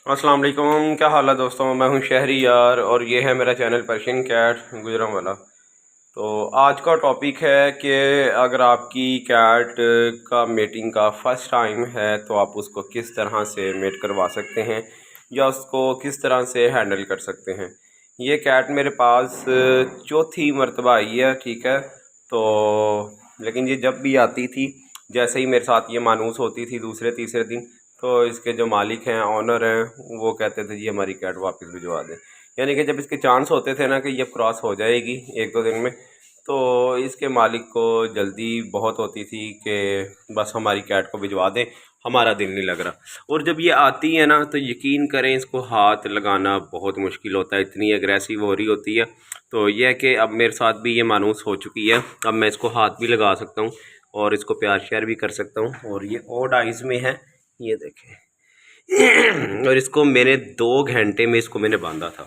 अस्सलाम वालेकुम, क्या हाल है दोस्तों। मैं हूं शहरी यार और ये है मेरा चैनल पर्शियन कैट गुजरांवाला। तो आज का टॉपिक है कि अगर आपकी कैट का मेटिंग का फ़र्स्ट टाइम है तो आप उसको किस तरह से मेट करवा सकते हैं या उसको किस तरह से हैंडल कर सकते हैं। ये कैट मेरे पास चौथी मर्तबा आई है, ठीक है। तो लेकिन ये जब भी आती थी, जैसे ही मेरे साथ ये मानूस होती थी दूसरे तीसरे दिन, तो इसके जो मालिक हैं, ऑनर हैं, वो कहते थे जी हमारी कैट वापस भिजवा दें। यानी कि जब इसके चांस होते थे ना कि ये क्रॉस हो जाएगी एक दो दिन में, तो इसके मालिक को जल्दी बहुत होती थी कि बस हमारी कैट को भिजवा दें, हमारा दिल नहीं लग रहा। और जब ये आती है ना तो यकीन करें इसको हाथ लगाना बहुत मुश्किल होता है, इतनी एग्रेसिव हो रही होती है। तो यह है कि अब मेरे साथ भी ये मानूस हो चुकी है, अब मैं इसको हाथ भी लगा सकता हूँ और इसको प्यार शेयर भी कर सकता हूँ। और ये ओड आइज़ में है, ये देखें। और इसको मैंने 2 घंटे में इसको मैंने बांधा था,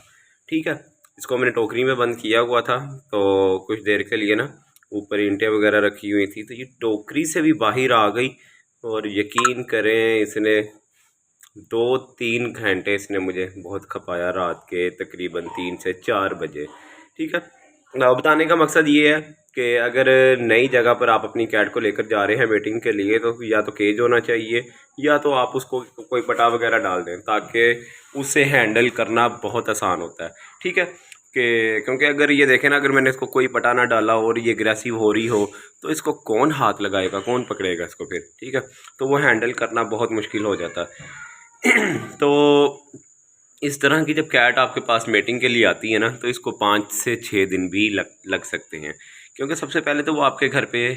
ठीक है। इसको मैंने टोकरी में बंद किया हुआ था, तो कुछ देर के लिए ना ऊपर ईंटें वगैरह रखी हुई थी, तो ये टोकरी से भी बाहर आ गई। और यकीन करें इसने 2-3 घंटे इसने मुझे बहुत खपाया, रात के तकरीबन 3 से 4 बजे, ठीक है। बताने का मकसद ये है कि अगर नई जगह पर आप अपनी कैट को लेकर जा रहे हैं मीटिंग के लिए, तो या तो केज होना चाहिए या तो आप उसको कोई पटा वगैरह डाल दें, ताकि उसे हैंडल करना बहुत आसान होता है, ठीक है। कि क्योंकि अगर ये देखें ना, अगर मैंने इसको कोई पटा ना डाला और ये एग्रेसिव हो रही हो, तो इसको कौन हाथ लगाएगा, कौन पकड़ेगा इसको फिर, ठीक है। तो वो हैंडल करना बहुत मुश्किल हो जाता है। तो इस तरह की जब कैट आपके पास मेटिंग के लिए आती है ना, तो इसको 5 से 6 दिन भी लग सकते हैं। क्योंकि सबसे पहले तो वो आपके घर पे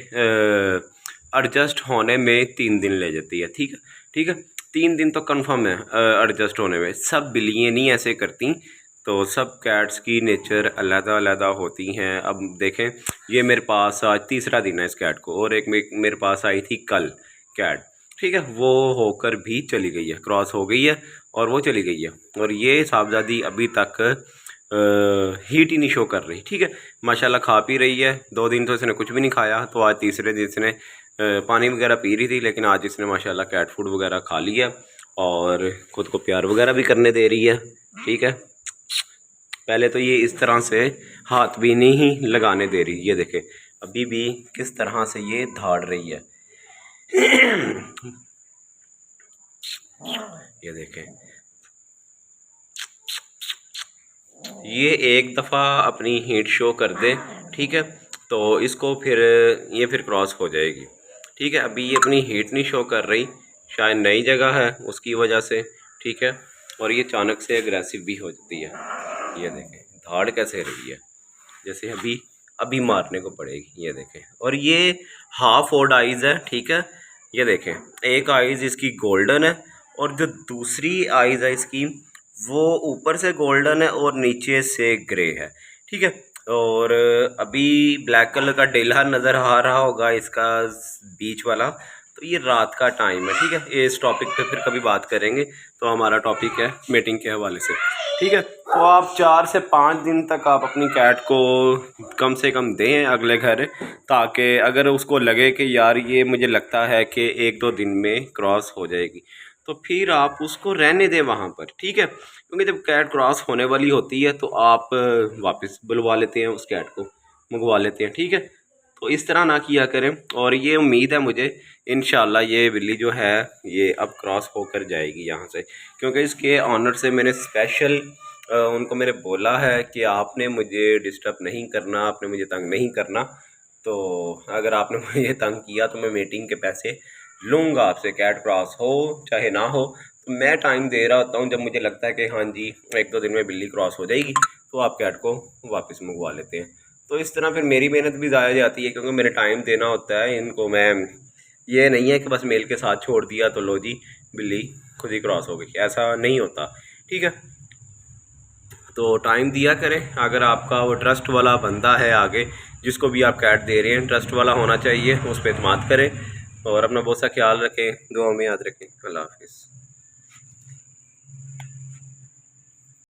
एडजस्ट होने में 3 दिन ले जाती है, ठीक है, ठीक है। 3 दिन तो कंफर्म है एडजस्ट होने में। सब बिल्लियाँ नहीं ऐसे करती, तो सब कैट्स की नेचर अलग-अलग होती हैं। अब देखें, ये मेरे पास आज तीसरा दिन है इस कैट को, और एक मेरे पास आई थी कल कैट, ठीक है। वो होकर भी चली गई है, क्रॉस हो गई है और वो चली गई है। और ये साहबजादी अभी तक हीट ही नहीं शो कर रही, ठीक है। माशाल्लाह खा पी रही है। 2 दिन तो इसने कुछ भी नहीं खाया, तो आज तीसरे दिन इसने पानी वगैरह पी रही थी, लेकिन आज इसने माशाल्लाह कैट फूड वगैरह खा लिया और ख़ुद को प्यार वगैरह भी करने दे रही है, ठीक है। पहले तो ये इस तरह से हाथ भी नहीं लगाने दे रही, ये देखें अभी भी किस तरह से ये धाड़ रही है। ये देखें, ये एक दफ़ा अपनी हीट शो कर दे, ठीक है, तो इसको फिर ये फिर क्रॉस हो जाएगी, ठीक है। अभी ये अपनी हीट नहीं शो कर रही, शायद नई जगह है उसकी वजह से, ठीक है। और ये अचानक से एग्रेसिव भी हो जाती है। ये देखें धाड़ कैसे रही है, जैसे अभी अभी मारने को पड़ेगी, ये देखें। और ये हाफ ओड आइज़ है, ठीक है। ये देखें एक आइज़ इसकी गोल्डन है और जो दूसरी आइज़ है इसकी, वो ऊपर से गोल्डन है और नीचे से ग्रे है, ठीक है। और अभी ब्लैक कलर का डेला नज़र आ रहा होगा इसका बीच वाला, तो ये रात का टाइम है, ठीक है। इस टॉपिक पे फिर कभी बात करेंगे। तो हमारा टॉपिक है मीटिंग के हवाले से, ठीक है। तो आप 4 से 5 दिन तक आप अपनी कैट को कम से कम दें अगले घर, ताकि अगर उसको लगे कि यार ये मुझे लगता है कि 1-2 दिन में क्रॉस हो जाएगी, तो फिर आप उसको रहने दें वहाँ पर, ठीक है। क्योंकि जब कैट क्रॉस होने वाली होती है तो आप वापस बुलवा लेते हैं, उस कैट को मंगवा लेते हैं, ठीक है। तो इस तरह ना किया करें। और ये उम्मीद है मुझे, इंशाल्लाह ये बिल्ली जो है ये अब क्रॉस होकर जाएगी यहाँ से, क्योंकि इसके ऑनर से मैंने स्पेशल उनको मैंने बोला है कि आपने मुझे डिस्टर्ब नहीं करना, आपने मुझे तंग नहीं करना। तो अगर आपने मुझे तंग किया तो मैं मीटिंग के पैसे लूँगा आपसे, कैट क्रॉस हो चाहे ना हो। तो मैं टाइम दे रहा होता हूँ, जब मुझे लगता है कि हाँ जी 1-2 दिन में बिल्ली क्रॉस हो जाएगी, तो आप कैट को वापस मंगवा लेते हैं। तो इस तरह फिर मेरी मेहनत भी ज़ाया जाती है, क्योंकि मैंने टाइम देना होता है इनको। मैं ये नहीं है कि बस मेल के साथ छोड़ दिया तो लो जी बिल्ली खुद ही क्रॉस हो गई, ऐसा नहीं होता, ठीक है। तो टाइम दिया करें। अगर आपका वो ट्रस्ट वाला बंदा है आगे, जिसको भी आप कैट दे रहे हैं, ट्रस्ट वाला होना चाहिए, उस पर एतमाद करें और अपना बहुत सा ख्याल रखें, दुआ में याद रखें। अल्लाह हाफिज़।